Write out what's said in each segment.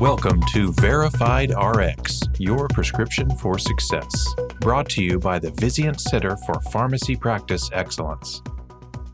Welcome to Verified RX, your prescription for success. Brought to you by the Vizient Center for Pharmacy Practice Excellence.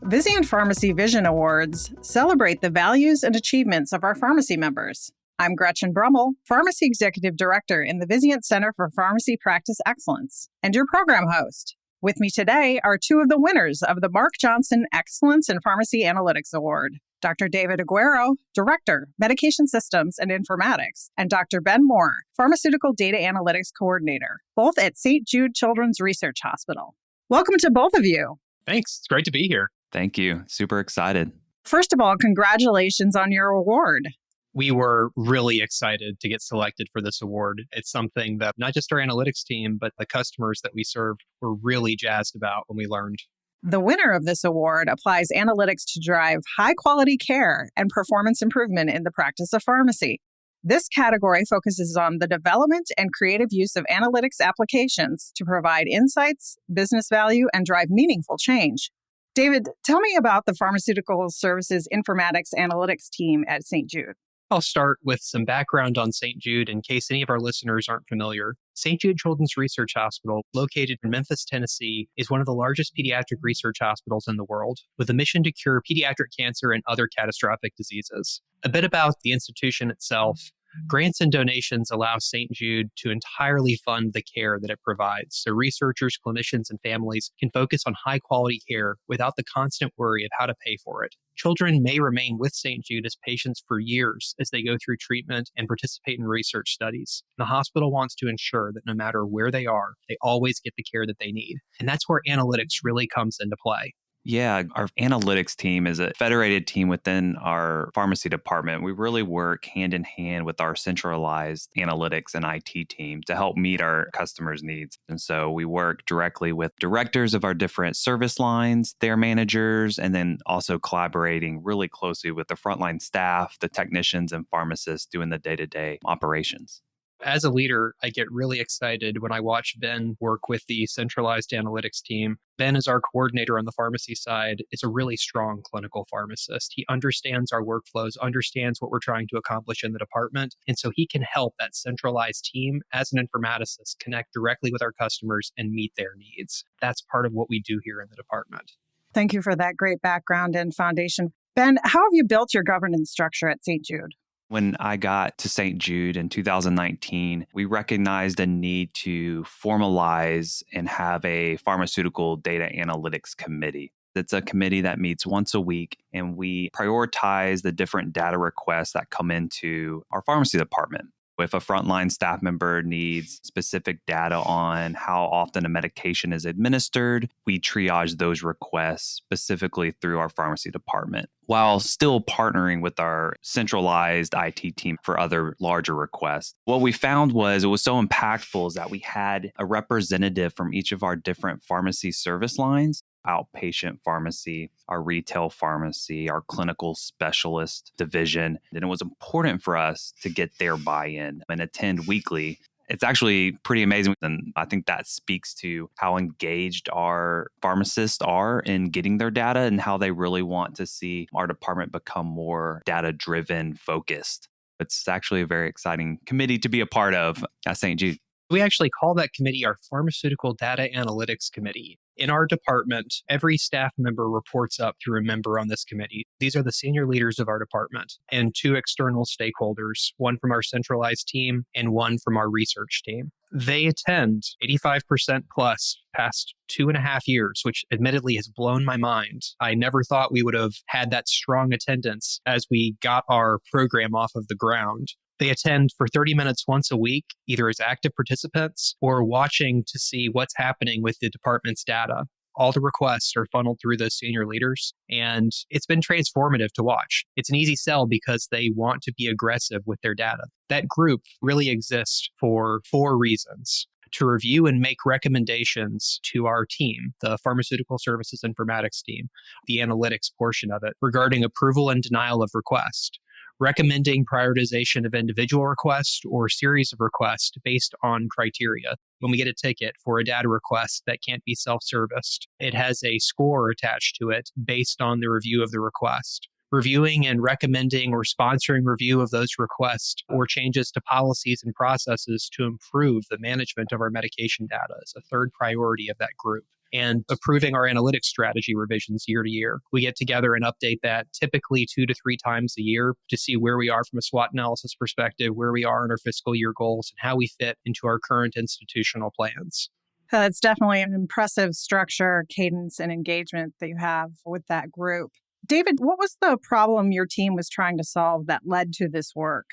Vizient Pharmacy Vision Awards celebrate the values and achievements of our pharmacy members. I'm Gretchen Brummel, Pharmacy Executive Director in the Vizient Center for Pharmacy Practice Excellence, and your program host. With me today are two of the winners of the Mark Johnson Excellence in Pharmacy Analytics Award, Dr. David Aguero, Director, Medication Systems and Informatics, and Dr. Ben Moore, Pharmaceutical Data Analytics Coordinator, both at St Jude Children's Research Hospital. Welcome to both of you. Thanks. It's great to be here. Thank you. Super excited. First of all, congratulations on your award. We were really excited to get selected for this award. It's something that not just our analytics team, but the customers that we serve were really jazzed about when we learned. The winner of this award applies analytics to drive high-quality care and performance improvement in the practice of pharmacy. This category focuses on the development and creative use of analytics applications to provide insights, business value, and drive meaningful change. David, tell me about the Pharmaceutical Services Informatics Analytics team at St Jude. I'll start with some background on St Jude in case any of our listeners aren't familiar. St Jude Children's Research Hospital, located in Memphis, Tennessee, is one of the largest pediatric research hospitals in the world, with a mission to cure pediatric cancer and other catastrophic diseases. A bit about the institution itself. Grants and donations allow St. Jude to entirely fund the care that it provides, so researchers, clinicians, and families can focus on high-quality care without the constant worry of how to pay for it. Children may remain with St. Jude as patients for years as they go through treatment and participate in research studies. The hospital wants to ensure that no matter where they are, they always get the care that they need. And that's where analytics really comes into play. Yeah, our analytics team is a federated team within our pharmacy department. We really work hand in hand with our centralized analytics and IT team to help meet our customers' needs. And so we work directly with directors of our different service lines, their managers, and then also collaborating really closely with the frontline staff, the technicians and pharmacists doing the day-to-day operations. As a leader, I get really excited when I watch Ben work with the centralized analytics team. Ben is our coordinator on the pharmacy side, is a really strong clinical pharmacist. He understands our workflows, understands what we're trying to accomplish in the department, and so he can help that centralized team as an informaticist connect directly with our customers and meet their needs. That's part of what we do here in the department. Thank you for that great background and foundation. Ben, how have you built your governance structure at St. Jude? When I got to St. Jude in 2019, we recognized a need to formalize and have a pharmaceutical data analytics committee. It's a committee that meets once a week, and we prioritize the different data requests that come into our pharmacy department. If a frontline staff member needs specific data on how often a medication is administered, we triage those requests specifically through our pharmacy department, while still partnering with our centralized IT team for other larger requests. What we found was it was so impactful is that we had a representative from each of our different pharmacy service lines: outpatient pharmacy, our retail pharmacy, our clinical specialist division. And it was important for us to get their buy-in and attend weekly. It's actually pretty amazing. And I think that speaks to how engaged our pharmacists are in getting their data and how they really want to see our department become more data-driven focused. It's actually a very exciting committee to be a part of at St. Jude. We actually call that committee our Pharmaceutical Data Analytics Committee. In our department, every staff member reports up through a member on this committee. These are the senior leaders of our department and two external stakeholders, one from our centralized team and one from our research team. They attend 85% plus past 2.5 years, which admittedly has blown my mind. I never thought we would have had that strong attendance as we got our program off of the ground. They attend for 30 minutes once a week, either as active participants or watching to see what's happening with the department's data. All the requests are funneled through those senior leaders, and it's been transformative to watch. It's an easy sell because they want to be aggressive with their data. That group really exists for 4 reasons: to review and make recommendations to our team, the Pharmaceutical Services Informatics team, the analytics portion of it, regarding approval and denial of request, recommending prioritization of individual requests or series of requests based on criteria. When we get a ticket for a data request that can't be self-serviced, it has a score attached to it based on the review of the request. reviewing and recommending or sponsoring review of those requests or changes to policies and processes to improve the management of our medication data is a third priority of that group. And approving our analytics strategy revisions year to year. We get together and update that typically 2 to 3 times a year to see where we are from a SWOT analysis perspective, where we are in our fiscal year goals, and how we fit into our current institutional plans. That's definitely an impressive structure, cadence, and engagement that you have with that group. David, what was the problem your team was trying to solve that led to this work?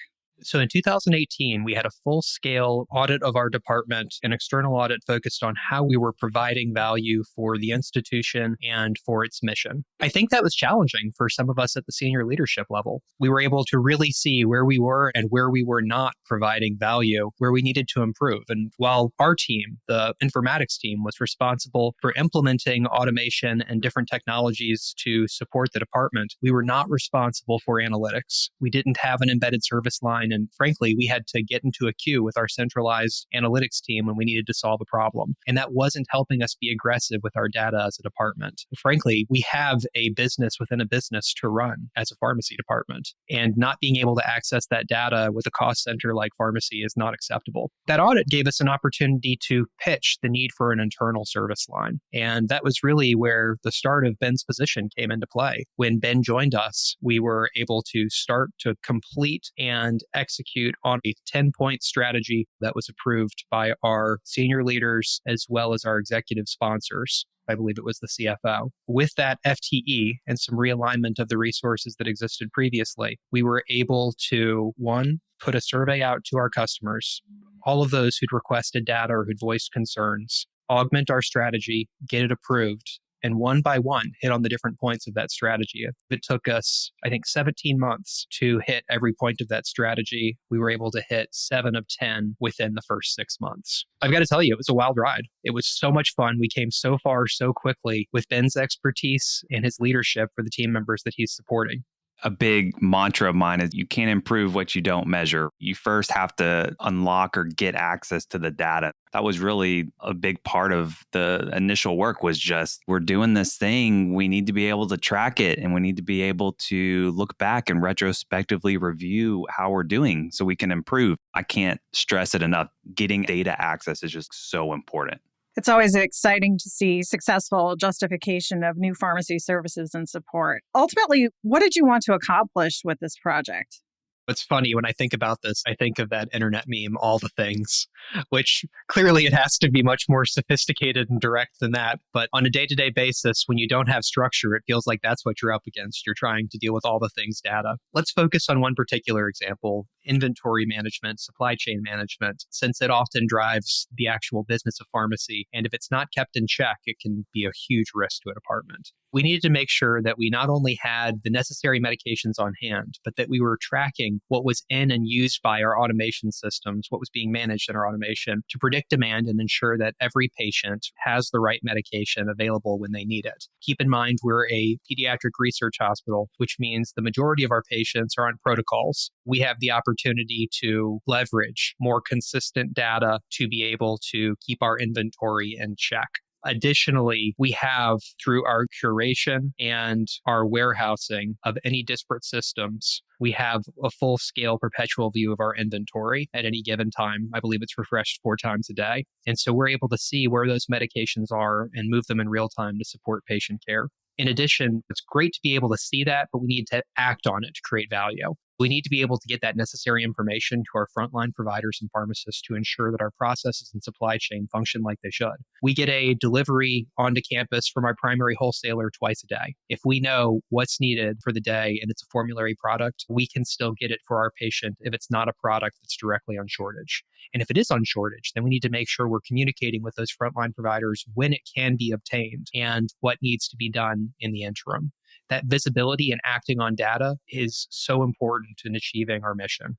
So in 2018, we had a full-scale audit of our department, an external audit focused on how we were providing value for the institution and for its mission. I think that was challenging for some of us at the senior leadership level. We were able to really see where we were and where we were not providing value, where we needed to improve. And while our team, the informatics team, was responsible for implementing automation and different technologies to support the department, we were not responsible for analytics. We didn't have an embedded service line. And frankly, we had to get into a queue with our centralized analytics team when we needed to solve a problem. And that wasn't helping us be aggressive with our data as a department. Frankly, we have a business within a business to run as a pharmacy department. And not being able to access that data with a cost center like pharmacy is not acceptable. That audit gave us an opportunity to pitch the need for an internal service line. And that was really where the start of Ben's position came into play. When Ben joined us, we were able to start to complete and execute on a 10-point strategy that was approved by our senior leaders as well as our executive sponsors. I believe it was the CFO. With that FTE and some realignment of the resources that existed previously, we were able to, one, put a survey out to our customers, all of those who'd requested data or who'd voiced concerns, augment our strategy, get it approved, and one by one hit on the different points of that strategy. It took us, I think, 17 months to hit every point of that strategy. We were able to hit 7 of 10 within the first 6 months. I've got to tell you, it was a wild ride. It was so much fun. We came so far so quickly with Ben's expertise and his leadership for the team members that he's supporting. A big mantra of mine is you can't improve what you don't measure. You first have to unlock or get access to the data. That was really a big part of the initial work, was just, we're doing this thing. We need to be able to track it, and we need to be able to look back and retrospectively review how we're doing so we can improve. I can't stress it enough. Getting data access is just so important. It's always exciting to see successful justification of new pharmacy services and support. Ultimately, what did you want to accomplish with this project? It's funny, when I think about this, I think of that internet meme, all the things, which clearly it has to be much more sophisticated and direct than that. But on a day-to-day basis, when you don't have structure, it feels like that's what you're up against. You're trying to deal with all the things data. Let's focus on one particular example: inventory management, supply chain management, since it often drives the actual business of pharmacy. And if it's not kept in check, it can be a huge risk to a department. We needed to make sure that we not only had the necessary medications on hand, but that we were tracking what was in and used by our automation systems, what was being managed in our automation, to predict demand and ensure that every patient has the right medication available when they need it. Keep in mind, we're a pediatric research hospital, which means the majority of our patients are on protocols. We have the opportunity to leverage more consistent data to be able to keep our inventory in check. Additionally, we have, through our curation and our warehousing of any disparate systems, we have a full-scale perpetual view of our inventory at any given time. I believe it's refreshed 4 times a day. And so we're able to see where those medications are and move them in real time to support patient care. In addition, it's great to be able to see that, but we need to act on it to create value. We need to be able to get that necessary information to our frontline providers and pharmacists to ensure that our processes and supply chain function like they should. We get a delivery onto campus from our primary wholesaler twice a day. If we know what's needed for the day and it's a formulary product, we can still get it for our patient if it's not a product that's directly on shortage. And if it is on shortage, then we need to make sure we're communicating with those frontline providers when it can be obtained and what needs to be done in the interim. That visibility and acting on data is so important in achieving our mission.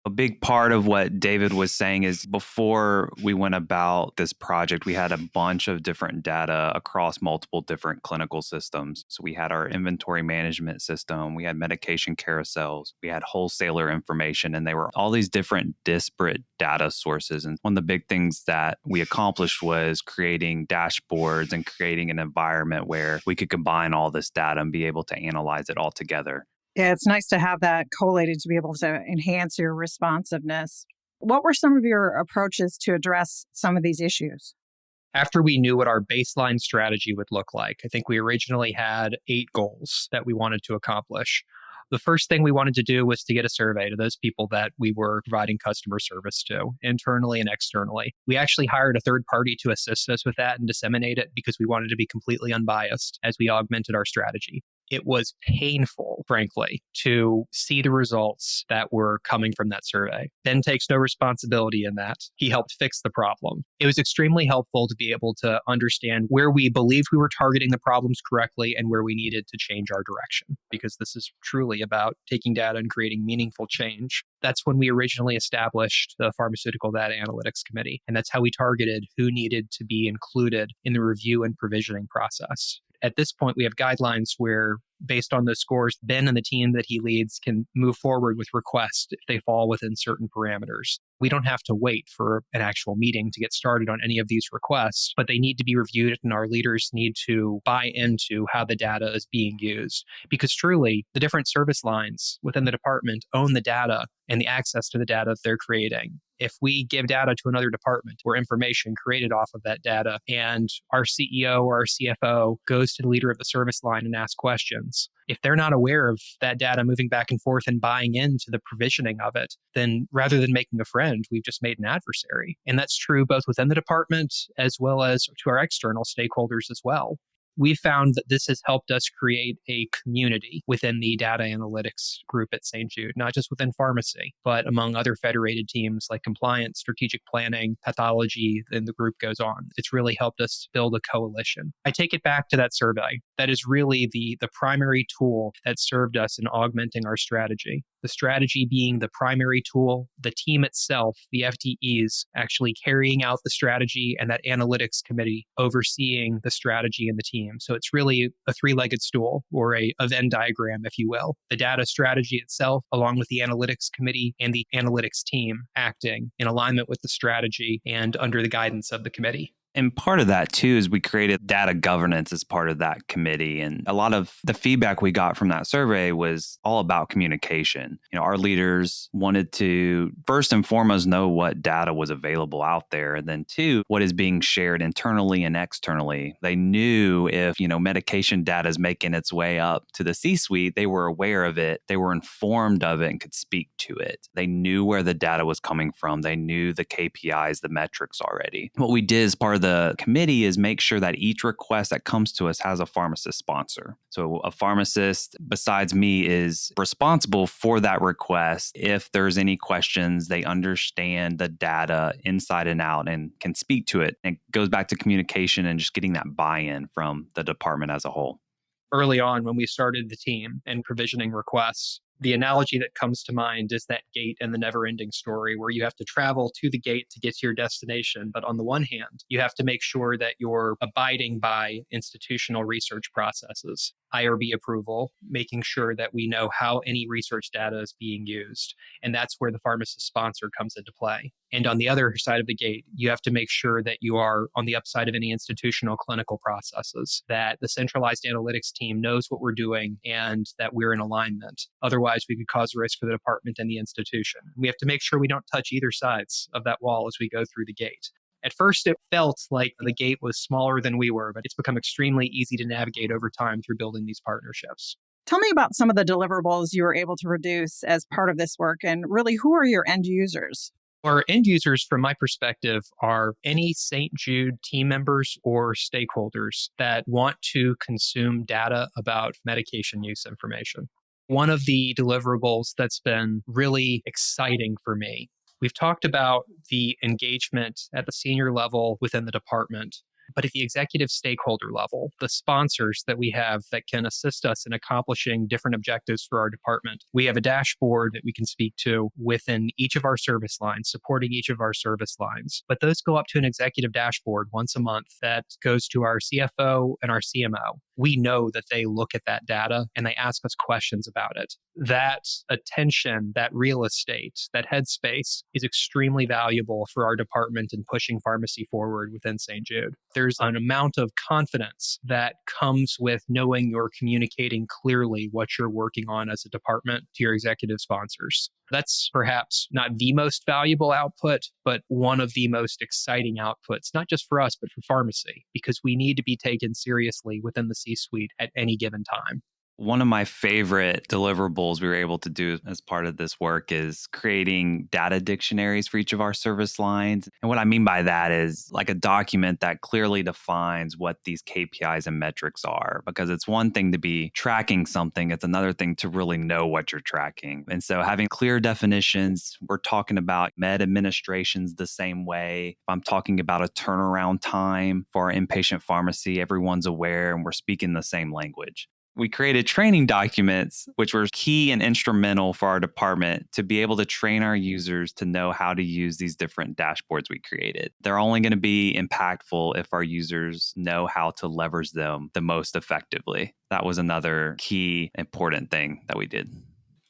A big part of what David was saying is, before we went about this project, we had a bunch of different data across multiple different clinical systems. So we had our inventory management system, we had medication carousels, we had wholesaler information, and they were all these different disparate data sources. And one of the big things that we accomplished was creating dashboards and creating an environment where we could combine all this data and be able to analyze it all together. Yeah, it's nice to have that collated to be able to enhance your responsiveness. What were some of your approaches to address some of these issues? After we knew what our baseline strategy would look like, I think we originally had 8 goals that we wanted to accomplish. The first thing we wanted to do was to get a survey to those people that we were providing customer service to, internally and externally. We actually hired a third party to assist us with that and disseminate it because we wanted to be completely unbiased as we augmented our strategy. It was painful, frankly, to see the results that were coming from that survey. Ben takes no responsibility in that. He helped fix the problem. It was extremely helpful to be able to understand where we believed we were targeting the problems correctly and where we needed to change our direction, because this is truly about taking data and creating meaningful change. That's when we originally established the Pharmaceutical Data Analytics Committee, and that's how we targeted who needed to be included in the review and provisioning process. At this point, we have guidelines where, based on those scores, Ben and the team that he leads can move forward with requests if they fall within certain parameters. We don't have to wait for an actual meeting to get started on any of these requests, but they need to be reviewed and our leaders need to buy into how the data is being used. Because truly, the different service lines within the department own the data and the access to the data that they're creating. If we give data to another department or information created off of that data, and our CEO or our CFO goes to the leader of the service line and asks questions, if they're not aware of that data moving back and forth and buying into the provisioning of it, then rather than making a friend, we've just made an adversary. And that's true both within the department as well as to our external stakeholders as well. We found that this has helped us create a community within the data analytics group at St. Jude, not just within pharmacy, but among other federated teams like compliance, strategic planning, pathology, and the group goes on. It's really helped us build a coalition. I take it back to that survey. That is really the primary tool that served us in augmenting our strategy. The strategy being the primary tool, the team itself, the FTEs, actually carrying out the strategy, and that analytics committee overseeing the strategy and the team. So it's really a 3-legged stool, or a Venn diagram, if you will. The data strategy itself, along with the analytics committee and the analytics team acting in alignment with the strategy and under the guidance of the committee. And part of that, too, is we created data governance as part of that committee. And a lot of the feedback we got from that survey was all about communication. Our leaders wanted to, first and foremost, know what data was available out there. And then, two, what is being shared internally and externally. They knew if, medication data is making its way up to the C-suite, they were aware of it. They were informed of it and could speak to it. They knew where the data was coming from. They knew the KPIs, the metrics already. What we did as part of the committee is make sure that each request that comes to us has a pharmacist sponsor. So a pharmacist besides me is responsible for that request. If there's any questions, they understand the data inside and out and can speak to it. And it goes back to communication and just getting that buy-in from the department as a whole. Early on, when we started the team and provisioning requests, the analogy that comes to mind is that gate in the never-ending story where you have to travel to the gate to get to your destination. But on the one hand, you have to make sure that you're abiding by institutional research processes, IRB approval, making sure that we know how any research data is being used. And that's where the pharmacist sponsor comes into play. And on the other side of the gate, you have to make sure that you are on the upside of any institutional clinical processes, that the centralized analytics team knows what we're doing and that we're in alignment. Otherwise, we could cause risk for the department and the institution. We have to make sure we don't touch either sides of that wall as we go through the gate. At first, it felt like the gate was smaller than we were, but it's become extremely easy to navigate over time through building these partnerships. Tell me about some of the deliverables you were able to reduce as part of this work, and really, who are your end users? Our end users, from my perspective, are any St. Jude team members or stakeholders that want to consume data about medication use information. One of the deliverables that's been really exciting for me, we've talked about the engagement at the senior level within the department, but at the executive stakeholder level, the sponsors that we have that can assist us in accomplishing different objectives for our department. We have a dashboard that we can speak to within each of our service lines, supporting each of our service lines. But those go up to an executive dashboard once a month that goes to our CFO and our CMO. We know that they look at that data and they ask us questions about it. That attention, that real estate, that headspace is extremely valuable for our department in pushing pharmacy forward within St. Jude. There's an amount of confidence that comes with knowing you're communicating clearly what you're working on as a department to your executive sponsors. That's perhaps not the most valuable output, but one of the most exciting outputs, not just for us, but for pharmacy, because we need to be taken seriously within the C-suite at any given time. One of my favorite deliverables we were able to do as part of this work is creating data dictionaries for each of our service lines. And what I mean by that is like a document that clearly defines what these KPIs and metrics are, because it's one thing to be tracking something. It's another thing to really know what you're tracking. And so having clear definitions, we're talking about med administrations the same way. If I'm talking about a turnaround time for our inpatient pharmacy, everyone's aware and we're speaking the same language. We created training documents, which were key and instrumental for our department to be able to train our users to know how to use these different dashboards we created. They're only going to be impactful if our users know how to leverage them the most effectively. That was another key important thing that we did.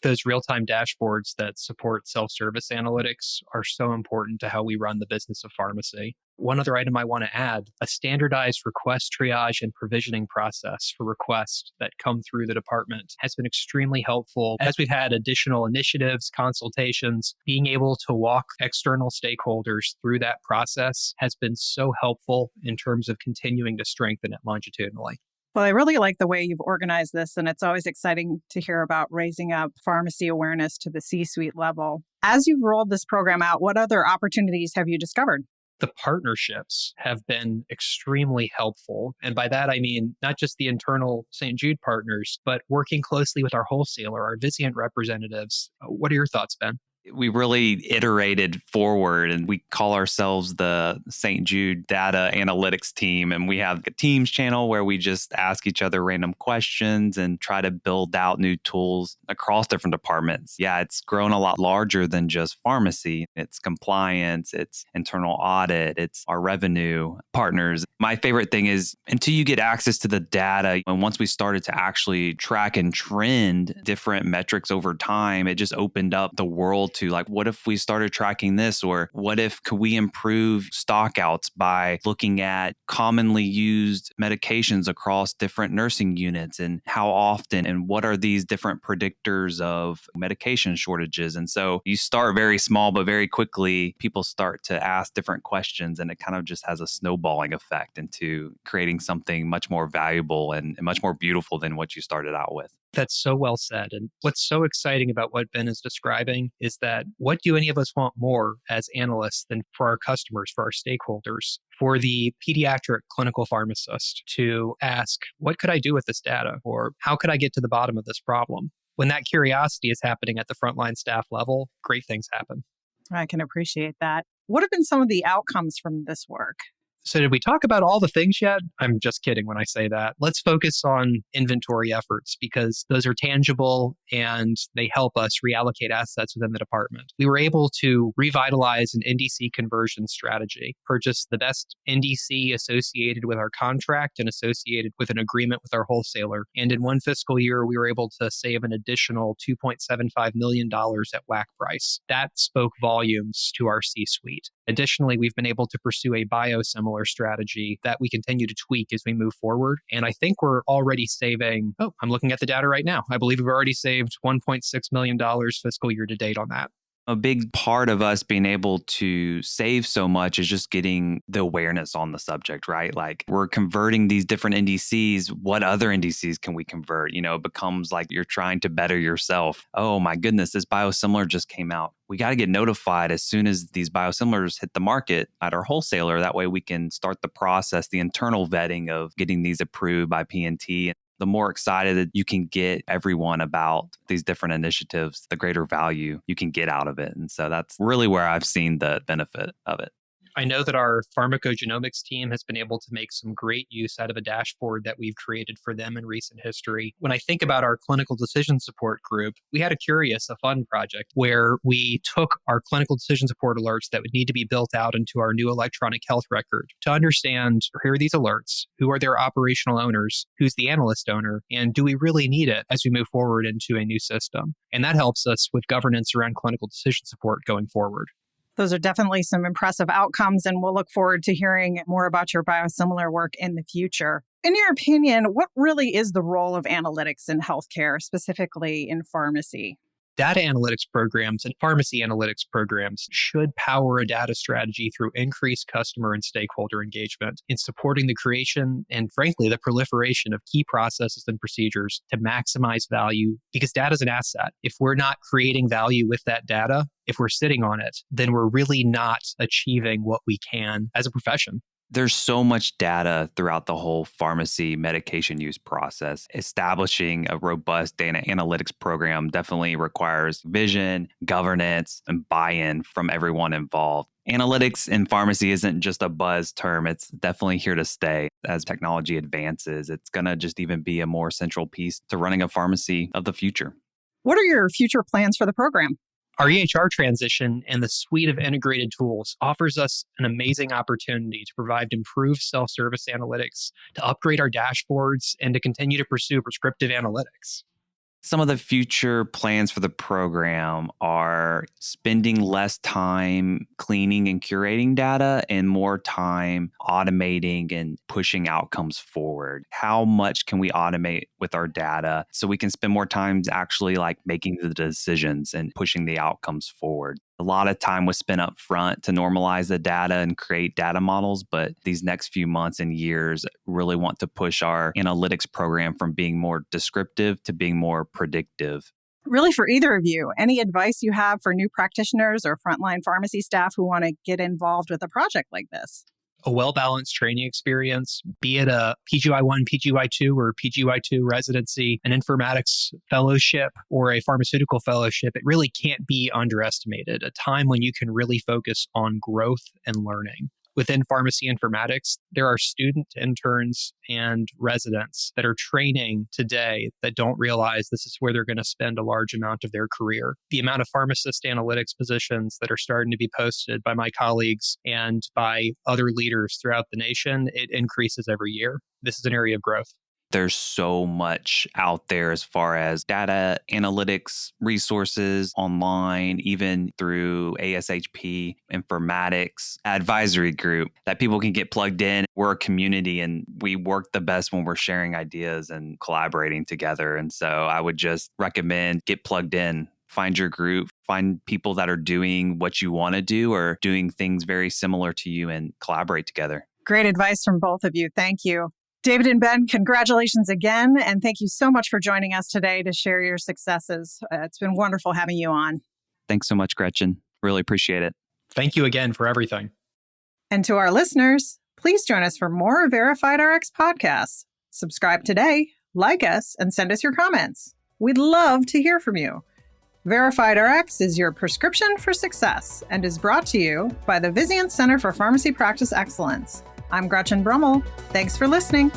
Those real-time dashboards that support self-service analytics are so important to how we run the business of pharmacy. One other item I want to add, a standardized request triage and provisioning process for requests that come through the department has been extremely helpful as we've had additional initiatives, consultations. Being able to walk external stakeholders through that process has been so helpful in terms of continuing to strengthen it longitudinally. Well, I really like the way you've organized this, and it's always exciting to hear about raising up pharmacy awareness to the C-suite level. As you've rolled this program out, what other opportunities have you discovered? The partnerships have been extremely helpful. And by that, I mean not just the internal St. Jude partners, but working closely with our wholesaler, our Vizient representatives. What are your thoughts, Ben? We really iterated forward, and we call ourselves the St. Jude data analytics team. And we have a Teams channel where we just ask each other random questions and try to build out new tools across different departments. Yeah, it's grown a lot larger than just pharmacy. It's compliance, it's internal audit, it's our revenue partners. My favorite thing is until you get access to the data, and once we started to actually track and trend different metrics over time, it just opened up the world to like, what if we started tracking this? Or what if could we improve stockouts by looking at commonly used medications across different nursing units and how often and what are these different predictors of medication shortages? And so you start very small, but very quickly people start to ask different questions, and it kind of just has a snowballing effect into creating something much more valuable and much more beautiful than what you started out with. That's so well said. And what's so exciting about what Ben is describing is that what do any of us want more as analysts than for our customers, for our stakeholders, for the pediatric clinical pharmacist to ask, what could I do with this data? Or how could I get to the bottom of this problem? When that curiosity is happening at the frontline staff level, great things happen. I can appreciate that. What have been some of the outcomes from this work? So did we talk about all the things yet? I'm just kidding when I say that. Let's focus on inventory efforts because those are tangible and they help us reallocate assets within the department. We were able to revitalize an NDC conversion strategy, purchase the best NDC associated with our contract and associated with an agreement with our wholesaler. And in one fiscal year, we were able to save an additional $2.75 million at WAC price. That spoke volumes to our C-suite. Additionally, we've been able to pursue a biosimilar strategy that we continue to tweak as we move forward. And I think we're already saving, I'm looking at the data right now. I believe we've already saved $1.6 million fiscal year to date on that. A big part of us being able to save so much is just getting the awareness on the subject, right? Like we're converting these different NDCs. What other NDCs can we convert? You know, it becomes like you're trying to better yourself. Oh my goodness, this biosimilar just came out. We got to get notified as soon as these biosimilars hit the market at our wholesaler. That way we can start the process, the internal vetting of getting these approved by P&T. The more excited that you can get everyone about these different initiatives, the greater value you can get out of it. And so that's really where I've seen the benefit of it. I know that our pharmacogenomics team has been able to make some great use out of a dashboard that we've created for them in recent history. When I think about our clinical decision support group, we had a fun project where we took our clinical decision support alerts that would need to be built out into our new electronic health record to understand, here are these alerts, who are their operational owners, who's the analyst owner, and do we really need it as we move forward into a new system? And that helps us with governance around clinical decision support going forward. Those are definitely some impressive outcomes, and we'll look forward to hearing more about your biosimilar work in the future. In your opinion, what really is the role of analytics in healthcare, specifically in pharmacy? Data analytics programs and pharmacy analytics programs should power a data strategy through increased customer and stakeholder engagement in supporting the creation and, frankly, the proliferation of key processes and procedures to maximize value, because data is an asset. If we're not creating value with that data, if we're sitting on it, then we're really not achieving what we can as a profession. There's so much data throughout the whole pharmacy medication use process. Establishing a robust data analytics program definitely requires vision, governance, and buy-in from everyone involved. Analytics in pharmacy isn't just a buzz term. It's definitely here to stay. As technology advances, it's going to just even be a more central piece to running a pharmacy of the future. What are your future plans for the program? Our EHR transition and the suite of integrated tools offers us an amazing opportunity to provide improved self-service analytics, to upgrade our dashboards, and to continue to pursue prescriptive analytics. Some of the future plans for the program are spending less time cleaning and curating data and more time automating and pushing outcomes forward. How much can we automate with our data so we can spend more time actually making the decisions and pushing the outcomes forward? A lot of time was spent up front to normalize the data and create data models, but these next few months and years really want to push our analytics program from being more descriptive to being more predictive. Really, for either of you, any advice you have for new practitioners or frontline pharmacy staff who want to get involved with a project like this? A well-balanced training experience, be it a PGY1, PGY2, or PGY2 residency, an informatics fellowship, or a pharmaceutical fellowship, it really can't be underestimated. A time when you can really focus on growth and learning. Within pharmacy informatics, there are student interns and residents that are training today that don't realize this is where they're going to spend a large amount of their career. The amount of pharmacist analytics positions that are starting to be posted by my colleagues and by other leaders throughout the nation, it increases every year. This is an area of growth. There's so much out there as far as data analytics resources online, even through ASHP, informatics, advisory group that people can get plugged in. We're a community and we work the best when we're sharing ideas and collaborating together. And so I would just recommend get plugged in. Find your group, find people that are doing what you want to do or doing things very similar to you and collaborate together. Great advice from both of you. Thank you. David and Ben, congratulations again. And thank you so much for joining us today to share your successes. It's been wonderful having you on. Thanks so much, Gretchen. Really appreciate it. Thank you again for everything. And to our listeners, please join us for more Verified RX podcasts. Subscribe today, like us, and send us your comments. We'd love to hear from you. Verified RX is your prescription for success and is brought to you by the Vizient Center for Pharmacy Practice Excellence. I'm Gretchen Brummel. Thanks for listening.